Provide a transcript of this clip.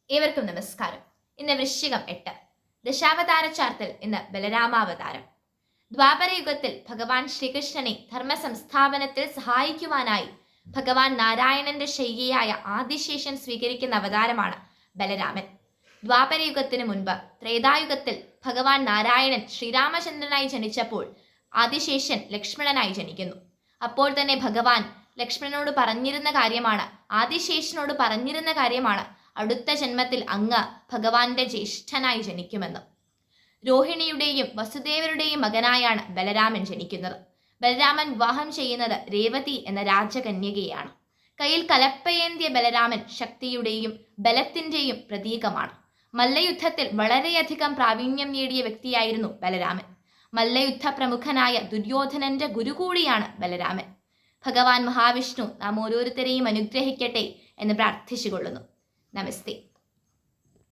ഏവർക്കും നമസ്കാരം. ഇന്ന് വൃശ്ചികം 8 ദശാവതാര ചാർത്തിൽ ഇന്ന് ബലരാമാവതാരം. ദ്വാപരയുഗത്തിൽ ഭഗവാൻ ശ്രീകൃഷ്ണനെ ധർമ്മ സംസ്ഥാപനത്തിൽ സഹായിക്കുവാനായി ഭഗവാൻ നാരായണന്റെ ശയ്യയായ ആദിശേഷൻ സ്വീകരിക്കുന്ന അവതാരമാണ് ബലരാമൻ. ദ്വാപരയുഗത്തിന് മുൻപ് ത്രേതായുഗത്തിൽ ഭഗവാൻ നാരായണൻ ശ്രീരാമചന്ദ്രനായി ജനിച്ചപ്പോൾ ആദിശേഷൻ ലക്ഷ്മണനായി ജനിക്കുന്നു. അപ്പോൾ തന്നെ ഭഗവാൻ ലക്ഷ്മണനോട് പറഞ്ഞിരുന്ന കാര്യമാണ്, ആദിശേഷനോട് പറഞ്ഞിരുന്ന കാര്യമാണ്, അടുത്ത ജന്മത്തിൽ അങ്ങ് ഭഗവാന്റെ ജ്യേഷ്ഠനായി ജനിക്കുമെന്ന്. രോഹിണിയുടെയും വസുദേവരുടെയും മകനായാണ് ബലരാമൻ ജനിക്കുന്നത്. ബലരാമൻ വിവാഹം ചെയ്യുന്നത് രേവതി എന്ന രാജകന്യകയാണ്. കയ്യിൽ കലപ്പയേന്തിയ ബലരാമൻ ശക്തിയുടെയും ബലത്തിന്റെയും പ്രതീകമാണ്. മല്ലയുദ്ധത്തിൽ വളരെയധികം പ്രാവീണ്യം നേടിയ വ്യക്തിയായിരുന്നു ബലരാമൻ. മല്ലയുദ്ധ പ്രമുഖനായ ദുര്യോധനന്റെ ഗുരു കൂടിയാണ് ബലരാമൻ. ഭഗവാൻ മഹാവിഷ്ണു നാം ഓരോരുത്തരെയും അനുഗ്രഹിക്കട്ടെ എന്ന് പ്രാർത്ഥിച്ചുകൊള്ളുന്നു. നമസ്തേ.